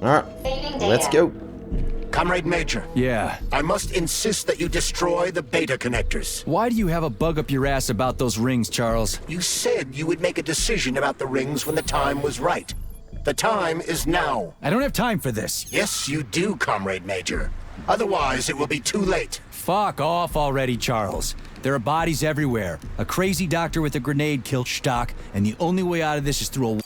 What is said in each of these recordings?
Alright, let's go. Comrade Major. Yeah. I must insist that you destroy the beta connectors. Why do you have a bug up your ass about those rings, Charles? You said you would make a decision about the rings when the time was right. The time is now. I don't have time for this. Yes, you do, Comrade Major. Otherwise, it will be too late. Fuck off already, Charles. There are bodies everywhere. A crazy doctor with a grenade killed Stock, and the only way out of this is through a...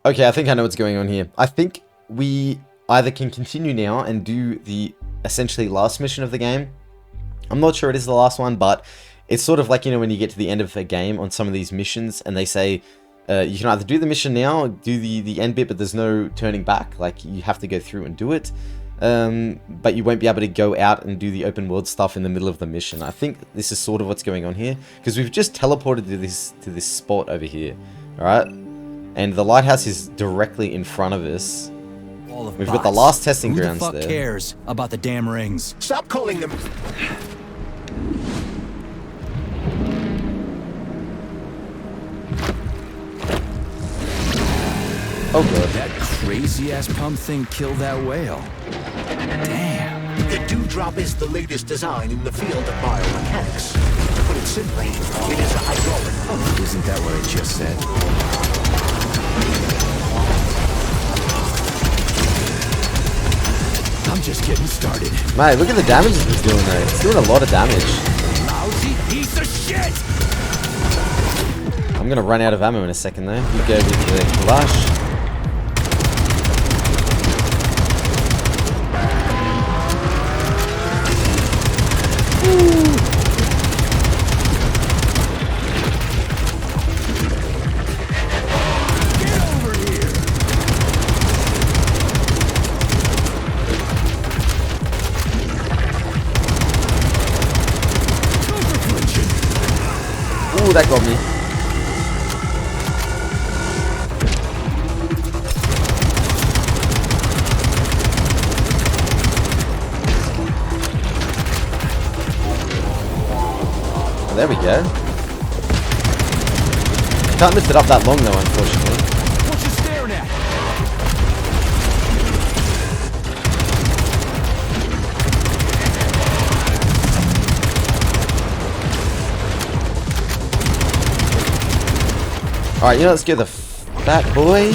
Okay, I think I know what's going on here. I think we either can continue now and do the essentially last mission of the game. I'm not sure it is the last one, but it's sort of like, you know, when you get to the end of a game on some of these missions and they say, you can either do the mission now, do the end bit, but there's no turning back. Like, you have to go through and do it. But you won't be able to go out and do the open world stuff in the middle of the mission. I think this is sort of what's going on here, because we've just teleported to this spot over here, alright? And the lighthouse is directly in front of us. We've got the last testing grounds there. Who the fuck cares about the damn rings? Stop calling them... Oh god. That crazy-ass pump thing killed that whale. Damn. The Dewdrop is the latest design in the field of biomechanics. To put it simply, it is a hydraulic pump. Isn't that what I just said? I'm just getting started. Mate, look at the damage it's doing though. It's doing a lot of damage. Lousy piece of shit! I'm gonna run out of ammo in a second though. You go with the Kalash. Ooh, that got me. Oh, there we go. Can't lift it up that long though, unfortunately. What you staring at? Alright, you know, let's get the fat boy.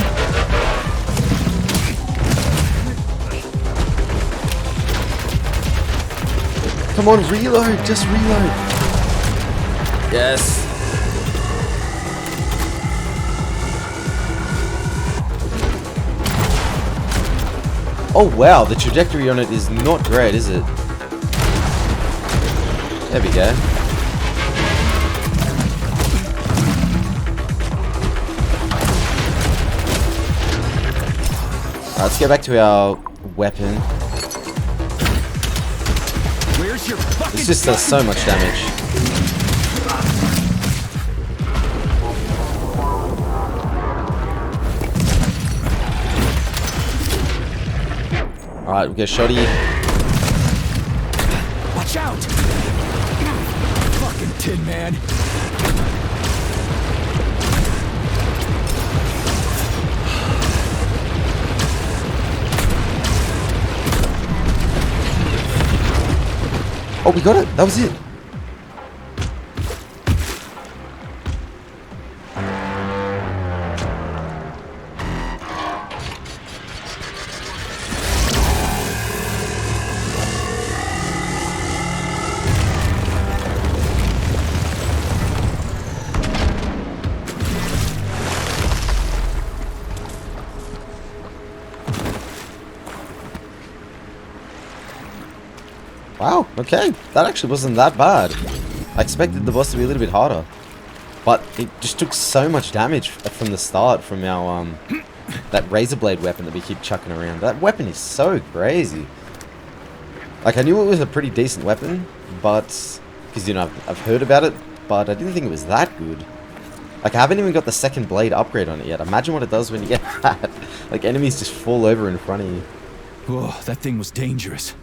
Come on, reload. Just reload. Yes. Oh, wow. The trajectory on it is not great, is it? There we go. Let's get back to our weapon. Where's your fucking This just does so much damage. Alright, we get Shoddy. Watch out! Fucking Tin Man. Oh, we got it. That was it. Wow, okay. That actually wasn't that bad. I expected the boss to be a little bit harder. But it just took so much damage from the start from our, that razor blade weapon that we keep chucking around. That weapon is so crazy. Like, I knew it was a pretty decent weapon, but... because, you know, I've heard about it, but I didn't think it was that good. Like, I haven't even got the second blade upgrade on it yet. Imagine what it does when you get that. Like, enemies just fall over in front of you. Whoa, that thing was dangerous.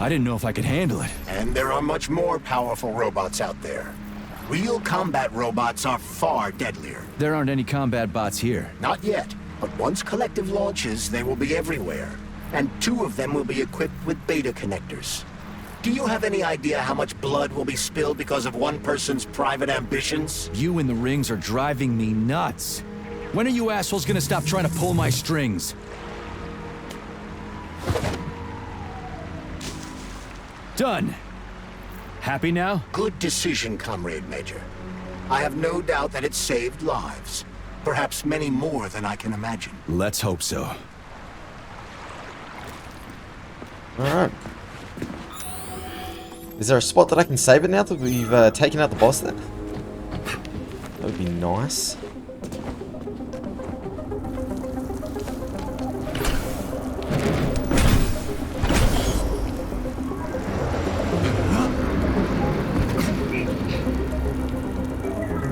I didn't know if I could handle it. And there are much more powerful robots out there. Real combat robots are far deadlier. There aren't any combat bots here. Not yet. But once Kollektiv launches, they will be everywhere. And 2 of them will be equipped with beta connectors. Do you have any idea how much blood will be spilled because of one person's private ambitions? You in the rings are driving me nuts. When are you assholes gonna stop trying to pull my strings? Done. Happy now? Good decision, Comrade Major. I have no doubt that it saved lives. Perhaps many more than I can imagine. Let's hope so. Alright. Is there a spot that I can save it now that we've taken out the boss there? That would be nice.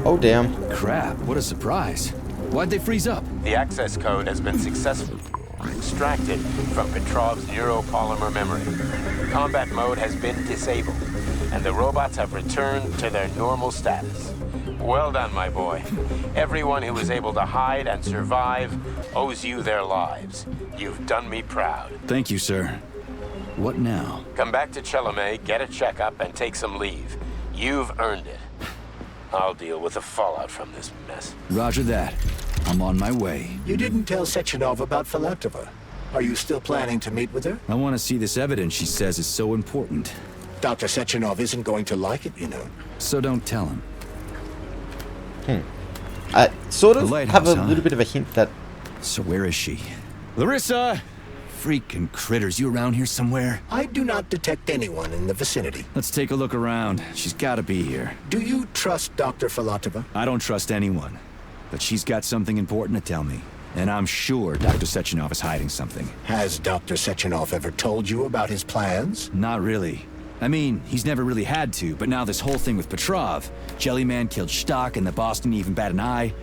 Oh damn. Crap, what a surprise. Why'd they freeze up? The access code has been successfully extracted from Petrov's neuropolymer memory. Combat mode has been disabled, and the robots have returned to their normal status. Well done, my boy. Everyone who was able to hide and survive owes you their lives. You've done me proud. Thank you, sir. What now? Come back to Chelome, get a checkup, and take some leave. You've earned it. I'll deal with the fallout from this mess. Roger that. I'm on my way. You didn't tell Sechenov about Filatova. Are you still planning to meet with her? I want to see this evidence she says is so important. Dr. Sechenov isn't going to like it, you know. So don't tell him. I sort of The lighthouse, have a huh? little bit of a hint that... So where is she? Larissa! Freaking critters, you around here somewhere? I do not detect anyone in the vicinity. Let's take a look around. She's gotta be here. Do you trust Dr. Filatova? I don't trust anyone. But she's got something important to tell me. And I'm sure Dr. Sechenov is hiding something. Has Dr. Sechenov ever told you about his plans? Not really. I mean, he's never really had to, but now this whole thing with Petrov, Jellyman killed Stock and the boss didn't even bat an eye.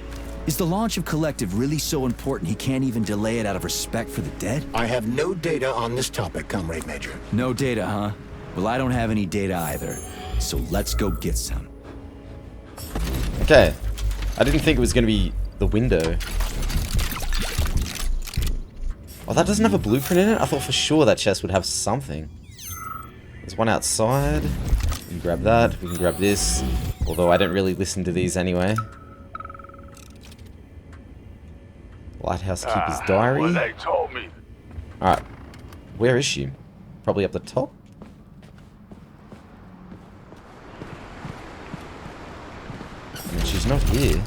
Is the launch of Kollektiv really so important he can't even delay it out of respect for the dead? I have no data on this topic, Comrade Major. No data, huh? Well, I don't have any data either. So let's go get some. Okay. I didn't think it was going to be the window. Oh, that doesn't have a blueprint in it? I thought for sure that chest would have something. There's one outside. We can grab that. We can grab this. Although I don't really listen to these anyway. Lighthouse Keeper's Diary. Well, they told me. Alright. Where is she? Probably up the top? I mean, she's not here.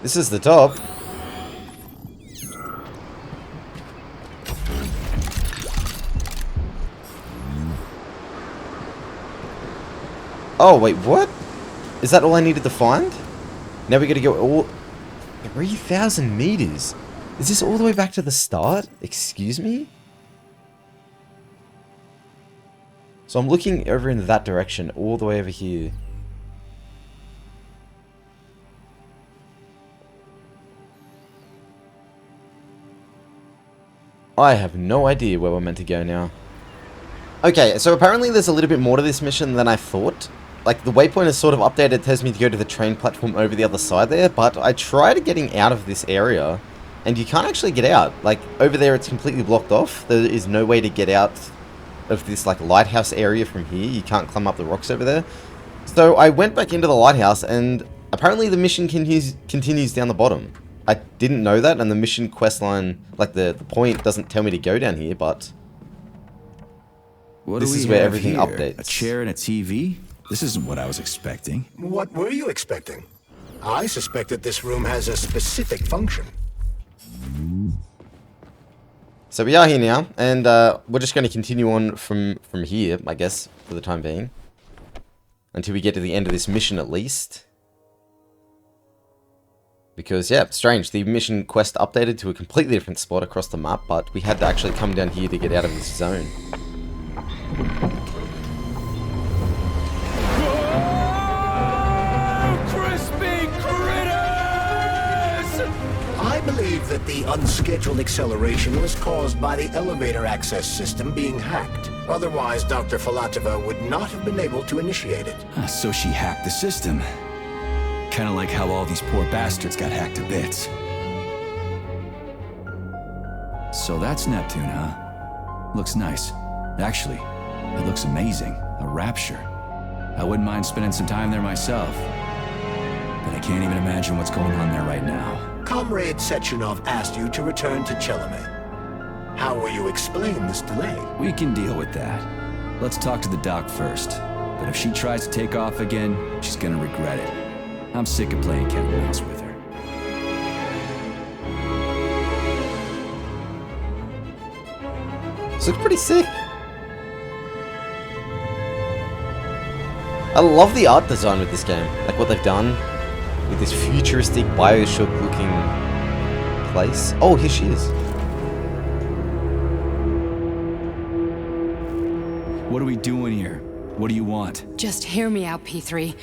This is the top. Oh, wait, what? Is that all I needed to find? Now we gotta go all... 3,000 meters? Is this all the way back to the start? Excuse me? So I'm looking over in that direction, all the way over here. I have no idea where we're meant to go now. Okay, so apparently there's a little bit more to this mission than I thought. Like, the waypoint is sort of updated, it tells me to go to the train platform over the other side there, but I tried getting out of this area, and you can't actually get out. Like, over there it's completely blocked off. There is no way to get out of this, like, lighthouse area from here. You can't climb up the rocks over there. So I went back into the lighthouse, and apparently the mission continues down the bottom. I didn't know that, and the mission quest line, like, the point doesn't tell me to go down here, but... What This do we is where have everything here? updates. A chair and a TV? This isn't what I was expecting. What were you expecting? I suspect that this room has a specific function. So we are here now, and we're just going to continue on from here, I guess, for the time being. Until we get to the end of this mission, at least. Because, yeah, strange. The mission quest updated to a completely different spot across the map, but we had to actually come down here to get out of this zone. I believe that the unscheduled acceleration was caused by the elevator access system being hacked. Otherwise, Dr. Filatova would not have been able to initiate it. So she hacked the system. Kinda like how all these poor bastards got hacked to bits. So that's Neptune, huh? Looks nice. Actually, it looks amazing. A rapture. I wouldn't mind spending some time there myself. But I can't even imagine what's going on there right now. Comrade Sechenov asked you to return to Chelome. How will you explain this delay? We can deal with that. Let's talk to the doc first. But if she tries to take off again, she's gonna regret it. I'm sick of playing cat and mouse with her. This looks pretty sick. I love the art design with this game. Like what they've done with this futuristic Bioshock looking place. Oh, here she is. What are we doing here? What do you want? Just hear me out, P3.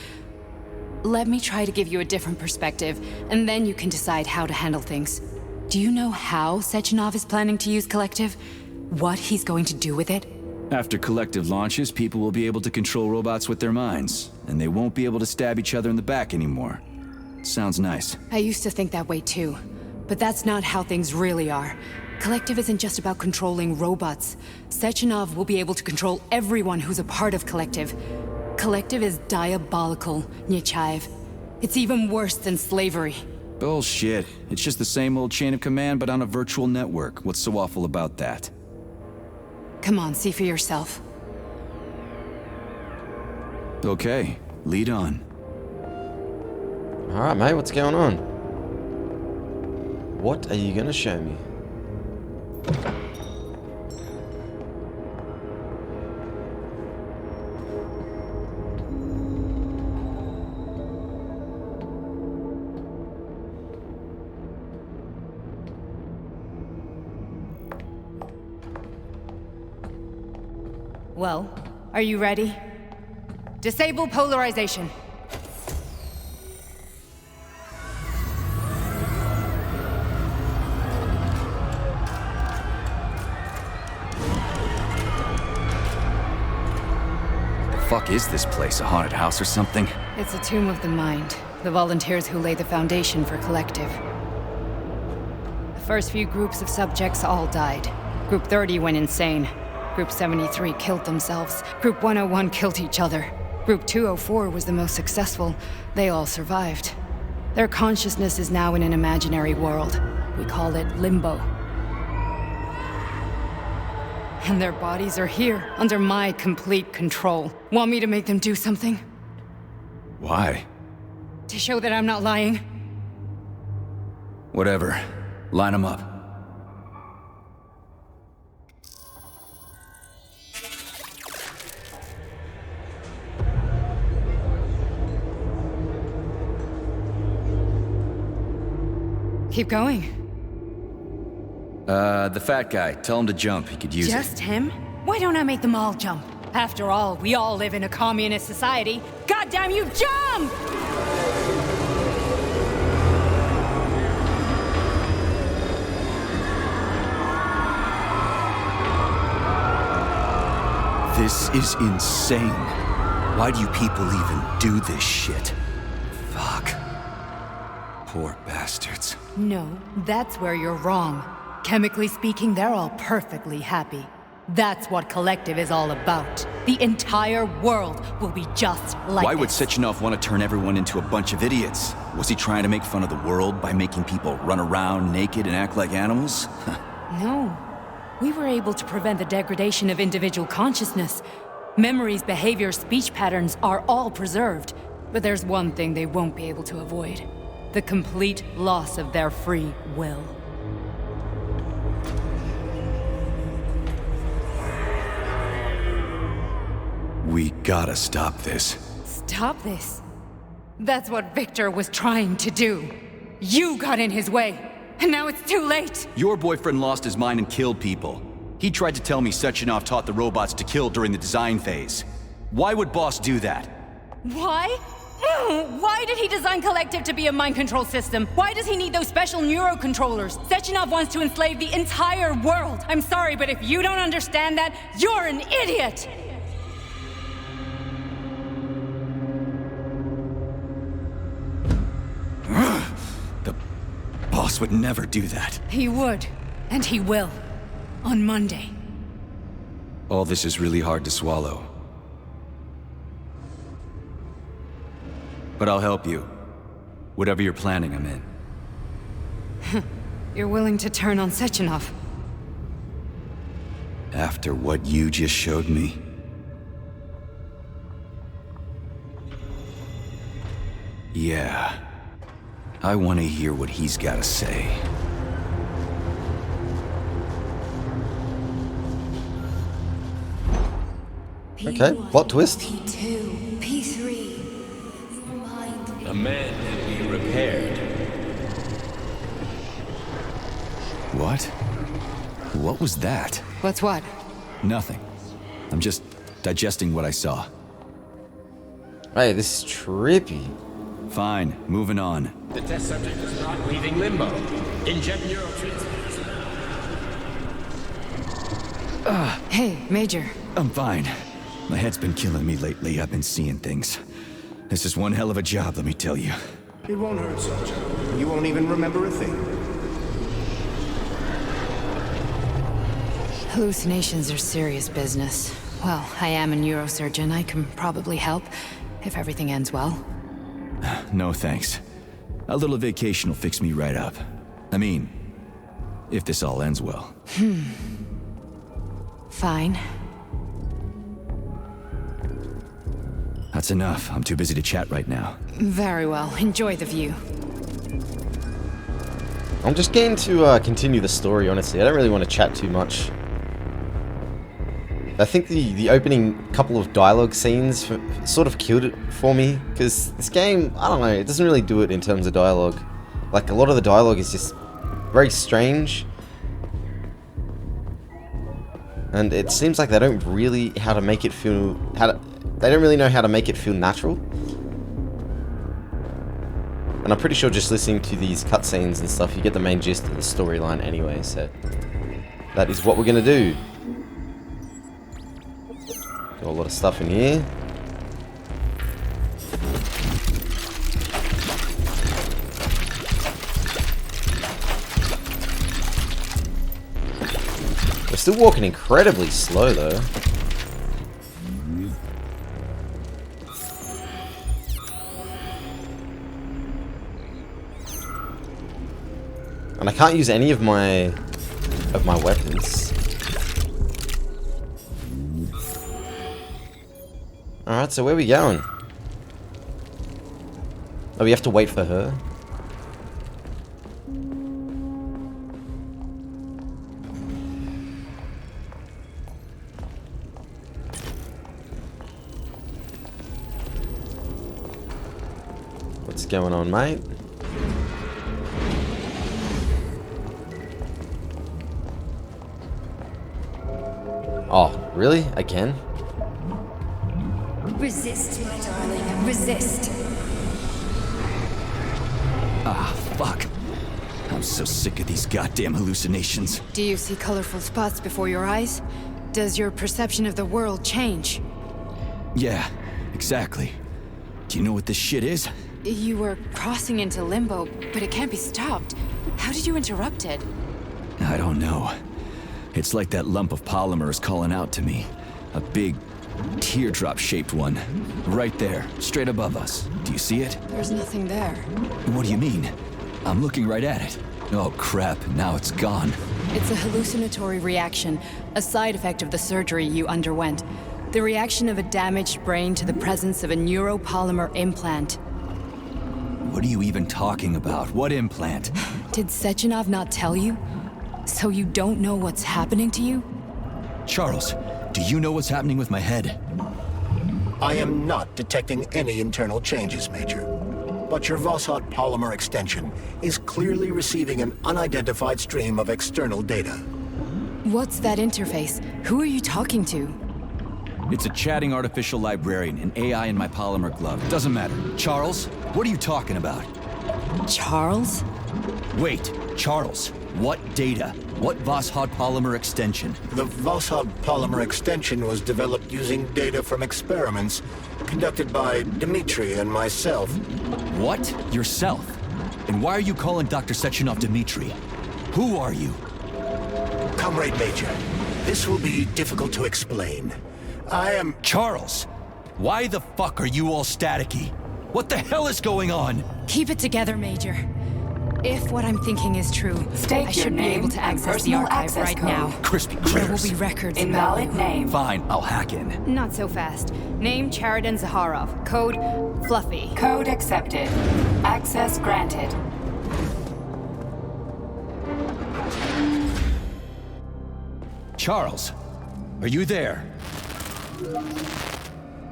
Let me try to give you a different perspective, and then you can decide how to handle things. Do you know how Sechenov is planning to use Kollektiv? What he's going to do with it? After Kollektiv launches, people will be able to control robots with their minds, and they won't be able to stab each other in the back anymore. Sounds nice. I used to think that way too, but that's not how things really are. Kollektiv isn't just about controlling robots. Sechenov will be able to control everyone who's a part of Kollektiv. Kollektiv is diabolical, Nechayev. It's even worse than slavery. Bullshit. It's just the same old chain of command, but on a virtual network. What's so awful about that? Come on, see for yourself. Okay, lead on. Alright, mate, what's going on? What are you gonna show me? Well, are you ready? Disable polarization. Fuck is this place? A haunted house or something? It's a tomb of the mind. The volunteers who lay the foundation for Kollektiv. The first few groups of subjects all died. Group 30 went insane. Group 73 killed themselves. Group 101 killed each other. Group 204 was the most successful. They all survived. Their consciousness is now in an imaginary world. We call it Limbo. And their bodies are here, under my complete control. Want me to make them do something? Why? To show that I'm not lying? Whatever. Line them up. Keep going. The fat guy. Tell him to jump. He could use it. Just him? Why don't I make them all jump? After all, we all live in a communist society. Goddamn you, jump! This is insane. Why do you people even do this shit? Fuck. Poor bastards. No, that's where you're wrong. Chemically speaking, they're all perfectly happy. That's what Kollektiv is all about. The entire world will be just like Why would this. Sechenov want to turn everyone into a bunch of idiots? Was he trying to make fun of the world by making people run around naked and act like animals? No. We were able to prevent the degradation of individual consciousness. Memories, behaviors, speech patterns are all preserved. But there's one thing they won't be able to avoid. The complete loss of their free will. We gotta stop this. Stop this. That's what Victor was trying to do. You got in his way, and now it's too late. Your boyfriend lost his mind and killed people. He tried to tell me Sechenov taught the robots to kill during the design phase. Why would Boss do that? Why? Why did he design Kollektiv to be a mind control system? Why does he need those special neurocontrollers? Sechenov wants to enslave the entire world. I'm sorry, but if you don't understand that, you're an idiot! The boss would never do that. He would. And he will. On Monday. All this is really hard to swallow. But I'll help you. Whatever you're planning, I'm in. You're willing to turn on Sechenov? After what you just showed me? Yeah. I want to hear what he's got to say. Okay, plot twist. P2, P3. Your mind. A man can be repaired. What? What was that? What's what? Nothing. I'm just digesting what I saw. Hey, this is trippy. Fine, moving on. The test subject is not leaving limbo. Inject neurotransmitters now. Hey, Major. I'm fine. My head's been killing me lately. I've been seeing things. This is one hell of a job, let me tell you. It won't hurt, Soldier. You won't even remember a thing. Hallucinations are serious business. Well, I am a neurosurgeon. I can probably help, if everything ends well. No thanks. A little vacation will fix me right up. I mean, if this all ends well. Fine. That's enough. I'm too busy to chat right now. Very well. Enjoy the view. I'm just keen to continue the story, honestly. I don't really want to chat too much. I think the opening couple of dialogue scenes sort of killed it for me, because this game, I don't know, it doesn't really do it in terms of dialogue. Like, a lot of the dialogue is just very strange. And it seems like they don't really how to make it feel... They don't really know how to make it feel natural. And I'm pretty sure just listening to these cutscenes and stuff, you get the main gist of the storyline anyway, so... That is what we're gonna do. Got a lot of stuff in here. We're still walking incredibly slow though. And I can't use any of my weapons. Alright, so where are we going? Oh, we have to wait for her. What's going on, mate? Oh, really? Again? Resist, my darling. Resist. Ah, fuck. I'm so sick of these goddamn hallucinations. Do you see colorful spots before your eyes? Does your perception of the world change? Yeah, exactly. Do you know what this shit is? You were crossing into limbo, but it can't be stopped. How did you interrupt it? I don't know. It's like that lump of polymer is calling out to me. A big, teardrop-shaped one. Right there, straight above us. Do you see it? There's nothing there. What do you mean? I'm looking right at it. Oh crap, now it's gone. It's a hallucinatory reaction, a side effect of the surgery you underwent. The reaction of a damaged brain to the presence of a neuropolymer implant. What are you even talking about? What implant? Did Sechenov not tell you? So you don't know what's happening to you? Charles, do you know what's happening with my head? I am not detecting any internal changes, Major. But your Vossot polymer extension is clearly receiving an unidentified stream of external data. What's that interface? Who are you talking to? It's a chatting artificial librarian, an AI in my Polymer glove. Doesn't matter. Charles, what are you talking about? Charles? Wait, Charles, what data? What Voskhod Polymer extension? The Voskhod Polymer extension was developed using data from experiments conducted by Dmitry and myself. What? Yourself? And why are you calling Dr. Sechenov Dmitry? Who are you? Comrade Major, this will be difficult to explain. I am... Charles, why the fuck are you all staticky? What the hell is going on? Keep it together, Major. If what I'm thinking is true, State I your should be name able to and access the personal archive access right code. now. Crispy There will critters. be records Invalid about name. Fine, I'll hack in. Not so fast. Name Cheriton Zaharov. Code Fluffy. Code accepted. Access granted. Charles, are you there?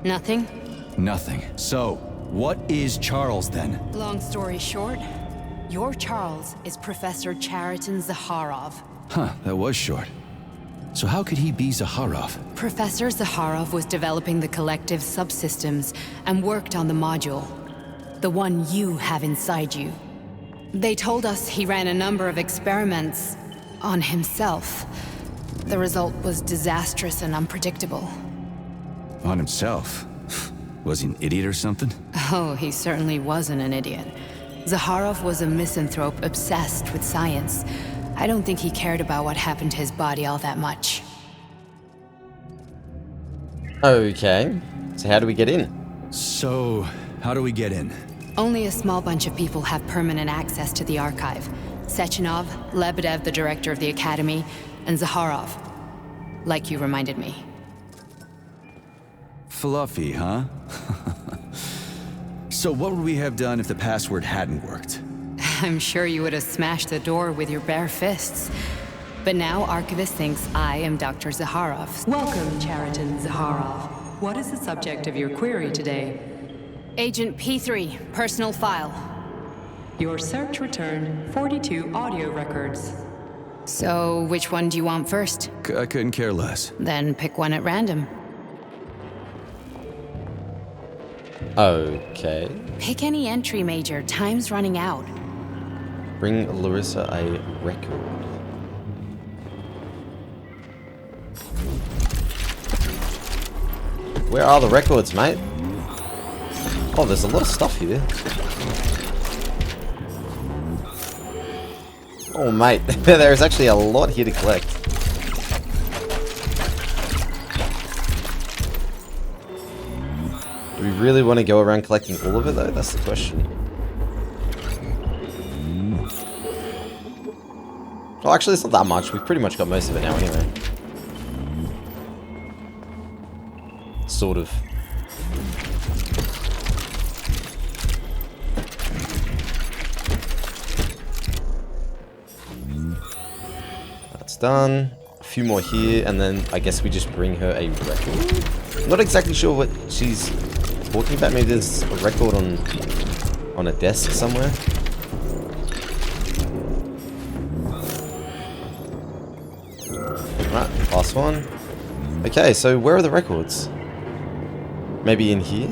Nothing? Nothing. So, what is Charles then? Long story short, your Charles is Professor Cheriton Zaharov. Huh, that was short. So how could he be Zaharov? Professor Zaharov was developing the Kollektiv subsystems and worked on the module. The one you have inside you. They told us he ran a number of experiments on himself. The result was disastrous and unpredictable. On himself? Was he an idiot or something? Oh, he certainly wasn't an idiot. Zaharov was a misanthrope obsessed with science. I don't think he cared about what happened to his body all that much. Okay. So how do we get in? So, how do we get in? Only a small bunch of people have permanent access to the archive. Sechenov, Lebedev, the director of the academy, and Zaharov. Like you reminded me. Fluffy, huh? So what would we have done if the password hadn't worked? I'm sure you would have smashed the door with your bare fists. But now Archivist thinks I am Dr. Zaharov. Welcome, Cheriton Zaharov. What is the subject of your query today? Agent P3, personal file. Your search returned 42 audio records. So, which one do you want first? I couldn't care less. Then pick one at random. Okay. Pick any entry, Major. Time's running out. Bring Larissa a record. Where are the records, mate? Oh, there's a lot of stuff here. Oh, mate. There's actually a lot here to collect. Do we really want to go around collecting all of it, though? That's the question. Oh, actually, it's not that much. We've pretty much got most of it now, anyway. Sort of. That's done. A few more here, and then I guess we just bring her a record. I'm not exactly sure what she's talking about. Maybe there's a record on a desk somewhere. Right, last one. Okay, so where are the records? Maybe in here?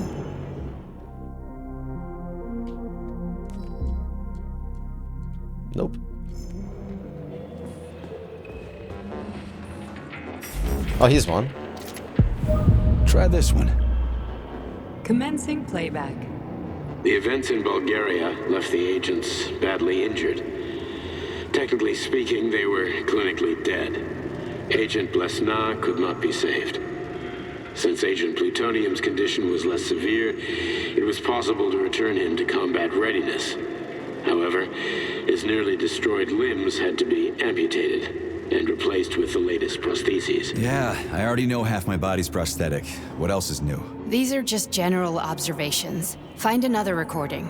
Nope. Oh, here's one. Try this one. Commencing playback. The events in Bulgaria left the agents badly injured. Technically speaking, they were clinically dead. Agent Blesna could not be saved. Since Agent Plutonium's condition was less severe, it was possible to return him to combat readiness. However, his nearly destroyed limbs had to be amputated and replaced with the latest prostheses. Yeah, I already know half my body's prosthetic. What else is new? These are just general observations. Find another recording.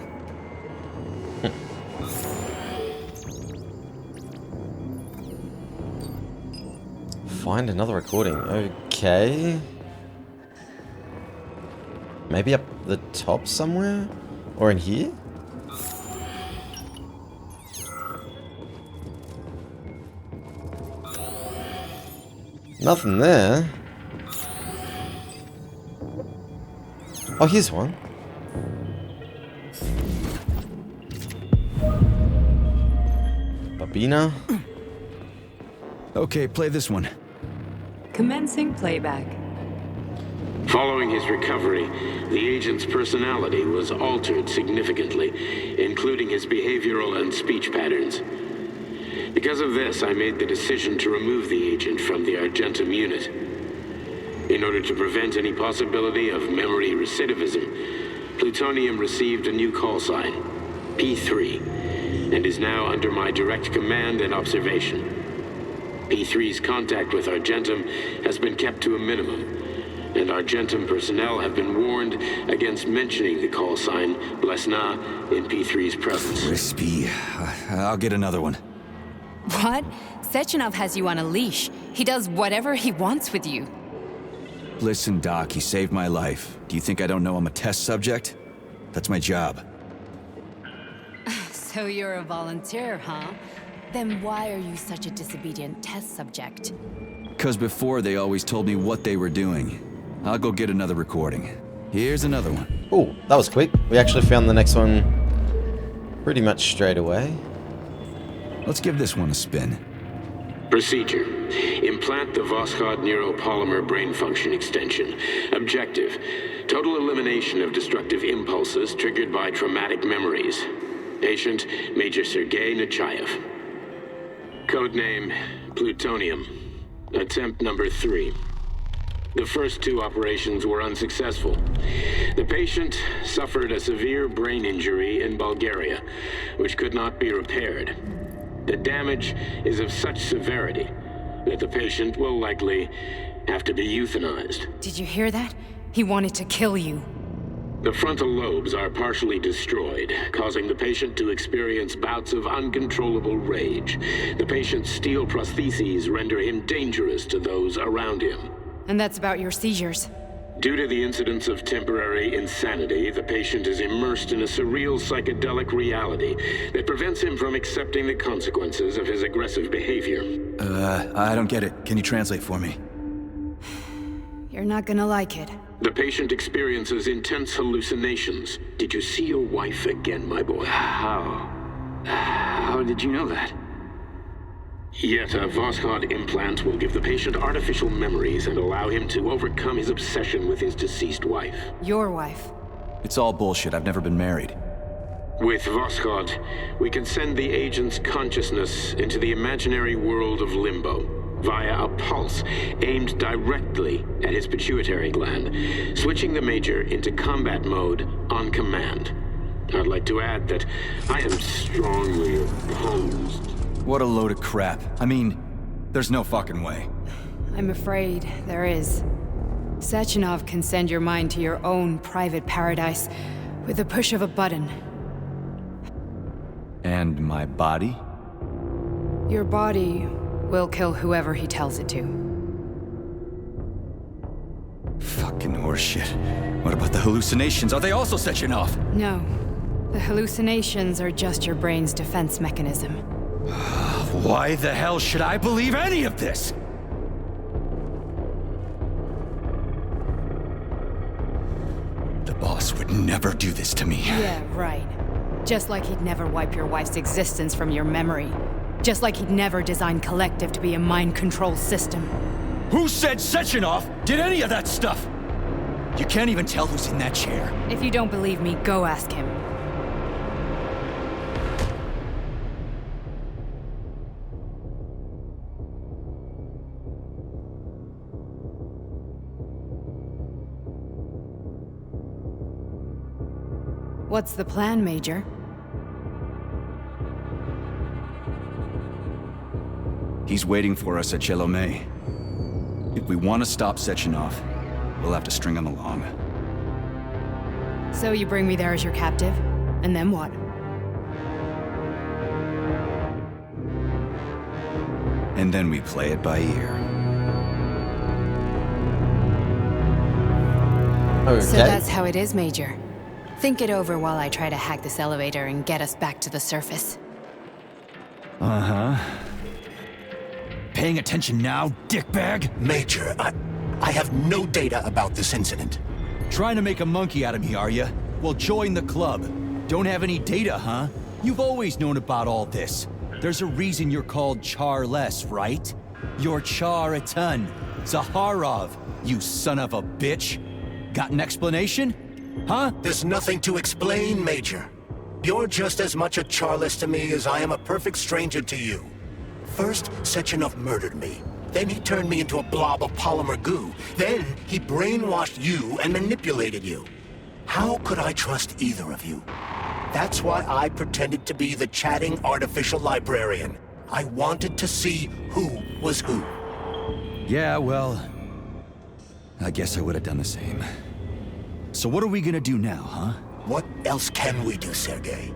Find another recording. Okay. Maybe up the top somewhere? Or in here? Nothing there. Oh, here's one. Babina. Okay, play this one. Commencing playback. Following his recovery, the agent's personality was altered significantly, including his behavioral and speech patterns. Because of this, I made the decision to remove the agent from the Argentum unit. In order to prevent any possibility of memory recidivism, Plutonium received a new call sign, P3, and is now under my direct command and observation. P3's contact with Argentum has been kept to a minimum, and Argentum personnel have been warned against mentioning the call sign Blesna in P3's presence. Crispy. I'll get another one. What? Sechenov has you on a leash. He does whatever he wants with you. Listen, Doc, he saved my life. Do you think I don't know I'm a test subject? That's my job. So you're a volunteer, huh? Then why are you such a disobedient test subject? Because before they always told me what they were doing. I'll go get another recording. Here's another one. Oh, that was quick. We actually found the next one pretty much straight away. Let's give this one a spin. Procedure. Implant the Voskhod neuropolymer brain function extension. Objective. Total elimination of destructive impulses triggered by traumatic memories. Patient, Major Sergei Nechayev. Codename, Plutonium. Attempt number 3. The first 2 operations were unsuccessful. The patient suffered a severe brain injury in Bulgaria, which could not be repaired. The damage is of such severity that the patient will likely have to be euthanized. Did you hear that? He wanted to kill you. The frontal lobes are partially destroyed, causing the patient to experience bouts of uncontrollable rage. The patient's steel prostheses render him dangerous to those around him. And that's about your seizures. Due to the incidence of temporary insanity, the patient is immersed in a surreal psychedelic reality that prevents him from accepting the consequences of his aggressive behavior. I don't get it. Can you translate for me? You're not gonna like it. The patient experiences intense hallucinations. Did you see your wife again, my boy? How did you know that? Yet a Voskhod implant will give the patient artificial memories and allow him to overcome his obsession with his deceased wife. Your wife. It's all bullshit. I've never been married. With Voskhod, we can send the agent's consciousness into the imaginary world of limbo via a pulse aimed directly at his pituitary gland, switching the Major into combat mode on command. I'd like to add that I am strongly opposed. What a load of crap. I mean, there's no fucking way. I'm afraid there is. Sechenov can send your mind to your own private paradise with the push of a button. And my body? Your body will kill whoever he tells it to. Fucking horseshit. What about the hallucinations? Are they also Sechenov? No. The hallucinations are just your brain's defense mechanism. Why the hell should I believe any of this? The boss would never do this to me. Yeah, right. Just like he'd never wipe your wife's existence from your memory. Just like he'd never design Kollektiv to be a mind control system. Who said Sechenov did any of that stuff? You can't even tell who's in that chair. If you don't believe me, go ask him. What's the plan, Major? He's waiting for us at Chelomey. If we want to stop Sechenov, we'll have to string him along. So you bring me there as your captive, and then what? And then we play it by ear. Okay. So that's how it is, Major. Think it over while I try to hack this elevator and get us back to the surface. Uh-huh. Paying attention now, dickbag? Major, I have no data about this incident. Trying to make a monkey out of me, are you? Well, join the club. Don't have any data, huh? You've always known about all this. There's a reason you're called Charless, right? You're Char-a-ton. Zaharov, you son of a bitch. Got an explanation? Huh? There's nothing to explain, Major. You're just as much a Charless to me as I am a perfect stranger to you. First, Sechenov murdered me. Then he turned me into a blob of polymer goo. Then he brainwashed you and manipulated you. How could I trust either of you? That's why I pretended to be the chatting artificial librarian. I wanted to see who was who. Yeah, well, I guess I would have done the same. So what are we gonna do now, huh? What else can we do, Sergei?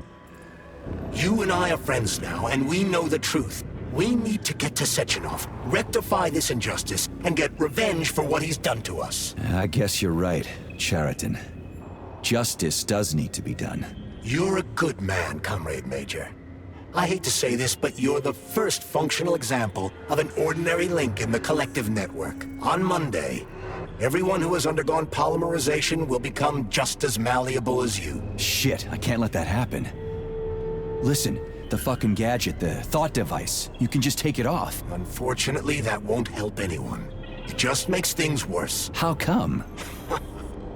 You and I are friends now, and we know the truth. We need to get to Sechenov, rectify this injustice, and get revenge for what he's done to us. I guess you're right, Chariton. Justice does need to be done. You're a good man, Comrade Major. I hate to say this, but you're the first functional example of an ordinary link in the Kollektiv network. On Monday, everyone who has undergone polymerization will become just as malleable as you. Shit, I can't let that happen. Listen, the fucking gadget, the thought device, you can just take it off. Unfortunately, that won't help anyone. It just makes things worse. How come?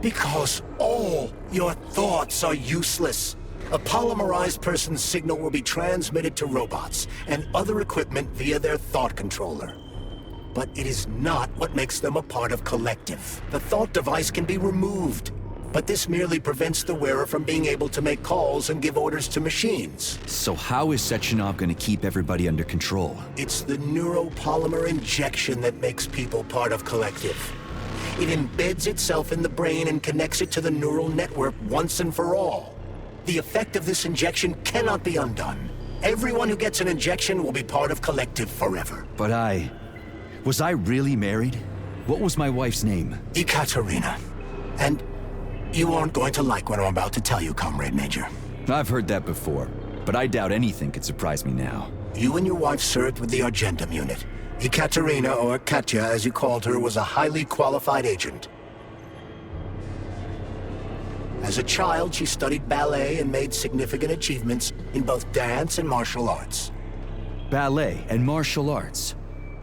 Because all your thoughts are useless. A polymerized person's signal will be transmitted to robots and other equipment via their thought controller. But it is not what makes them a part of Kollektiv. The thought device can be removed, but this merely prevents the wearer from being able to make calls and give orders to machines. So how is Sechenov gonna keep everybody under control? It's the neuropolymer injection that makes people part of Kollektiv. It embeds itself in the brain and connects it to the neural network once and for all. The effect of this injection cannot be undone. Everyone who gets an injection will be part of Kollektiv forever. But was I really married? What was my wife's name? Ekaterina. And you aren't going to like what I'm about to tell you, Comrade Major. I've heard that before, but I doubt anything could surprise me now. You and your wife served with the Argentum unit. Ekaterina, or Katya as you called her, was a highly qualified agent. As a child, she studied ballet and made significant achievements in both dance and martial arts. Ballet and martial arts?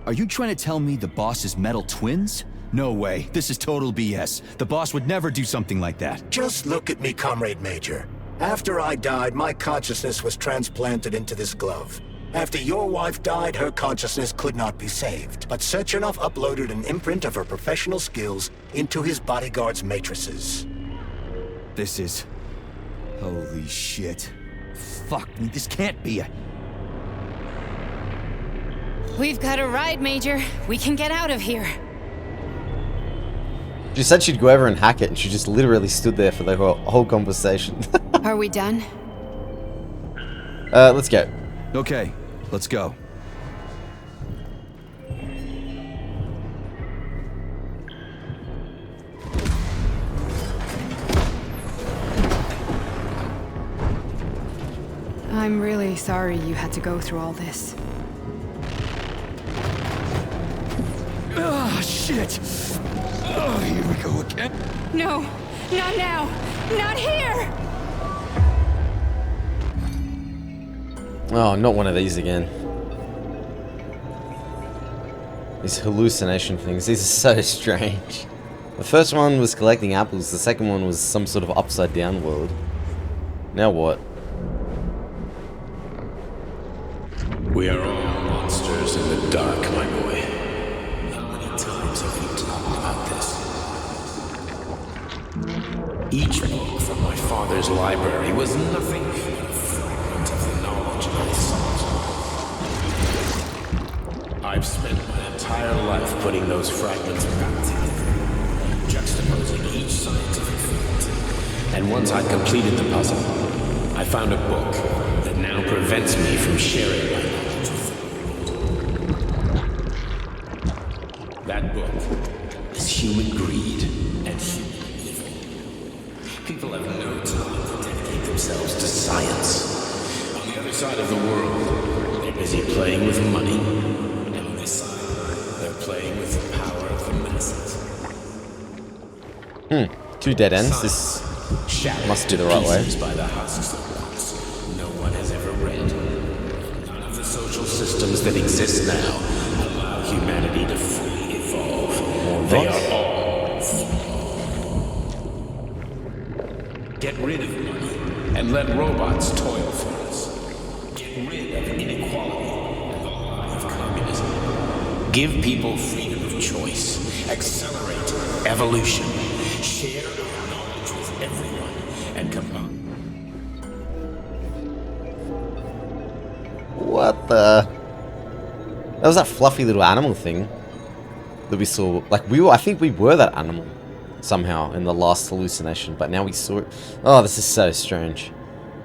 Are you trying to tell me the boss is metal twins? No way, this is total BS. The boss would never do something like that. Just look at me, Comrade Major. After I died, my consciousness was transplanted into this glove. After your wife died, her consciousness could not be saved. But Sechenov uploaded an imprint of her professional skills into his bodyguard's matrices. This is... holy shit. Fuck me, this can't be a... We've got a ride, Major. We can get out of here. She said she'd go over and hack it, and she just literally stood there for the whole conversation. Are we done? Let's go. Okay, let's go. I'm really sorry you had to go through all this. Ah, shit! Oh, here we go again. No, not now! Not here! Oh, not one of these again. These hallucination things, these are so strange. The first one was collecting apples, the second one was some sort of upside down world. Now what? We are all monsters in the dark, my boy. How many times have we talked about this? Each book from my father's library was nothing but a fragment of the knowledge I sought. I've spent my entire life putting those fragments back together, juxtaposing each scientific fact. And once I'd completed the puzzle, I found a book that now prevents me from sharing my knowledge with the world. That book is human greed and human evil. People have no time to dedicate themselves to science. On the other side of the world, they're busy playing with money. And on this side, they're playing with the power of the masses. 2 dead ends. This must do the right way. By the husks of once no one has ever read. None of the social systems that exist now allow humanity to fully evolve. They are all flawed. Get rid of money and let robots toil for us. Get rid of inequality and the lie of communism. Give people freedom of choice. Accelerate evolution. Share our knowledge with everyone and combine. What the? That was that fluffy little animal thing that we saw. Like I think we were that animal somehow in the last hallucination, but now we saw it. Oh, this is so strange.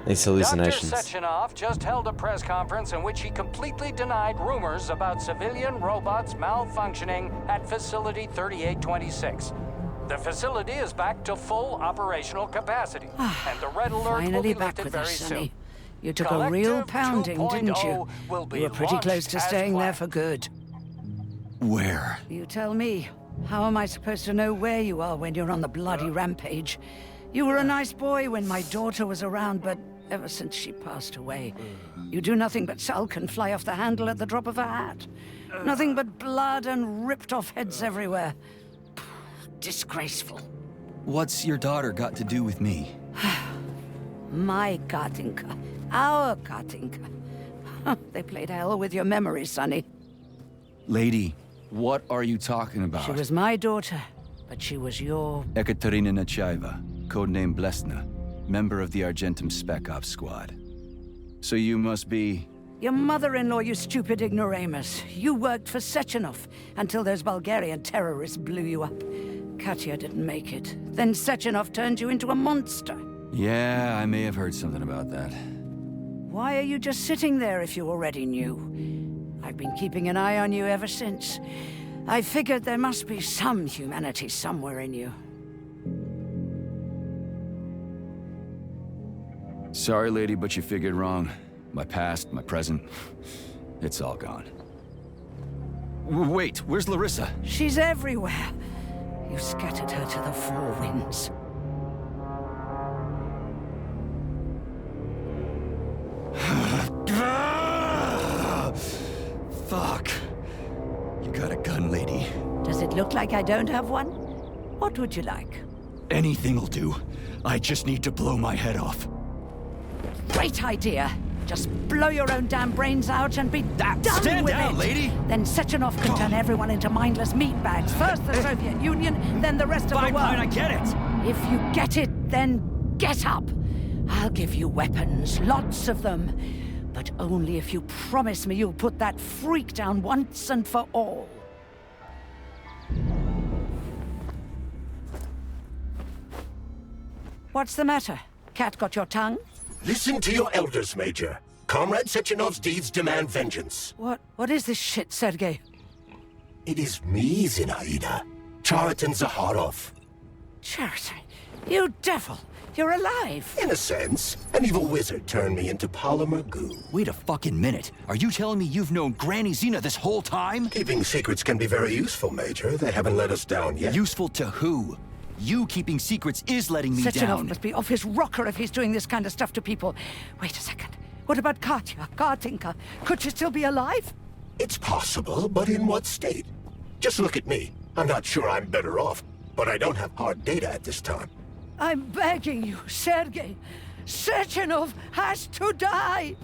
These hallucinations. Dr. Sechenov just held a press conference in which he completely denied rumors about civilian robots malfunctioning at Facility 3826. The facility is back to full operational capacity, and the red alert will be back lifted with very us, soon. Sonny. You took a real pounding, didn't you? You were pretty close to staying there for good. Where? You tell me. How am I supposed to know where you are when you're on the bloody rampage? You were a nice boy when my daughter was around, but ever since she passed away, you do nothing but sulk and fly off the handle at the drop of a hat. Nothing but blood and ripped off heads everywhere. Disgraceful. What's your daughter got to do with me? My Katinka. Our Katinka. They played hell with your memory, Sonny. Lady, what are you talking about? She was my daughter, but she was your... Ekaterina Nechaeva, codename Blesna, member of the Argentum Spec Ops squad. So you must be... Your mother-in-law, you stupid ignoramus. You worked for Sechenov until those Bulgarian terrorists blew you up. Katya didn't make it. Then Sechenov turned you into a monster. Yeah, I may have heard something about that. Why are you just sitting there if you already knew? I've been keeping an eye on you ever since. I figured there must be some humanity somewhere in you. Sorry, lady, but you figured wrong. My past, my present, it's all gone. Wait, where's Larissa? She's everywhere. You scattered her to the four winds. Fuck. You got a gun, lady. Does it look like I don't have one? What would you like? Anything'll do. I just need to blow my head off. Great idea. Just blow your own damn brains out and be done Stand with down, it. lady. Then Sechenov can turn everyone into mindless meatbags. First the Soviet Union, then the rest of the world. Fine, I get it. If you get it, then get up. I'll give you weapons, lots of them. But only if you promise me you'll put that freak down once and for all. What's the matter? Cat got your tongue? Listen to your elders, Major. Comrade Sechenov's deeds demand vengeance. What is this shit, Sergei? It is me, Zinaida. Chariton Zaharov. Chariton, you devil! You're alive! In a sense, an evil wizard turned me into polymer goo. Wait a fucking minute. Are you telling me you've known Granny Zina this whole time? Keeping secrets can be very useful, Major. They haven't let us down yet. Useful to who? You keeping secrets is letting me Sechenov down. must be off his rocker if he's doing this kind of stuff to people. Wait a second. What about Katya, Katinka? Could she still be alive? It's possible, but in what state? Just look at me. I'm not sure I'm better off, but I don't have hard data at this time. I'm begging you, Sergei. Sechenov has to die!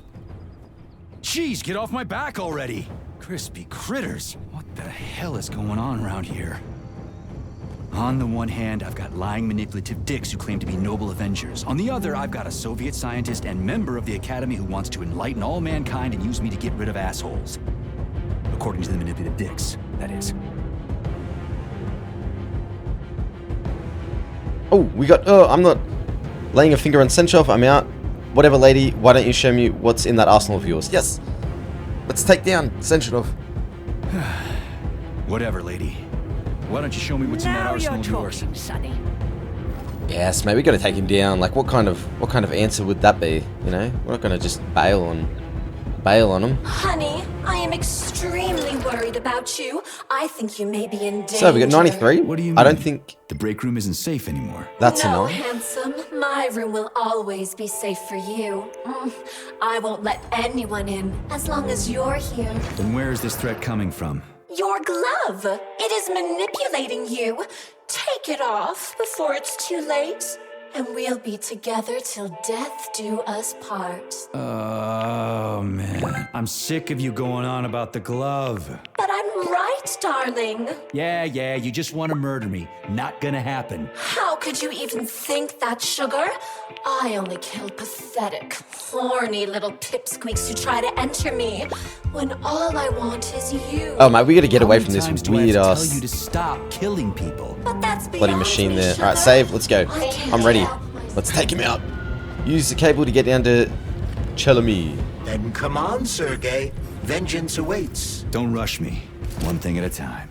Jeez, get off my back already! Crispy critters. What the hell is going on around here? On the one hand, I've got lying manipulative dicks who claim to be noble avengers. On the other, I've got a Soviet scientist and member of the Academy who wants to enlighten all mankind and use me to get rid of assholes. According to the manipulative dicks, that is. Oh, we got... Oh, I'm not laying a finger on Sechenov. I'm out. Whatever, lady. Why don't you show me what's in that arsenal of yours? Yes. Let's take down Sechenov. Whatever, lady. Why don't you show me what's in that arsenal of yours? Now you're talking, Sonny. Yes, mate. We got to take him down. Like, what kind of answer would that be? You know, we're not going to just bail on bail on him. Honey, I am extremely worried about you. I think you may be in danger. So we got 93. What do you mean? I don't think the break room isn't safe anymore. that's No, enough. handsome. My room will always be safe for you. I won't let anyone in as long as you're here. Then where is this threat coming from? Your glove. It is manipulating you. Take it off before it's too late. And we'll be together till death do us part. Oh, man. I'm sick of you going on about the glove. But I'm right, darling. Yeah, you just want to murder me. Not gonna happen. How could you even think that, sugar? I only kill pathetic, horny little pipsqueaks who try to enter me, when all I want is you. Oh, mate, we gotta get How away many from this times do I have weird to tell ass you to stop killing people? But that's bloody beyond machine me, there. sugar. Alright, save. Let's go. I can't I'm ready. help myself. Let's take him out. Use the cable to get down to Chelmy. Then come on, Sergei. Vengeance awaits. Don't rush me. One thing at a time.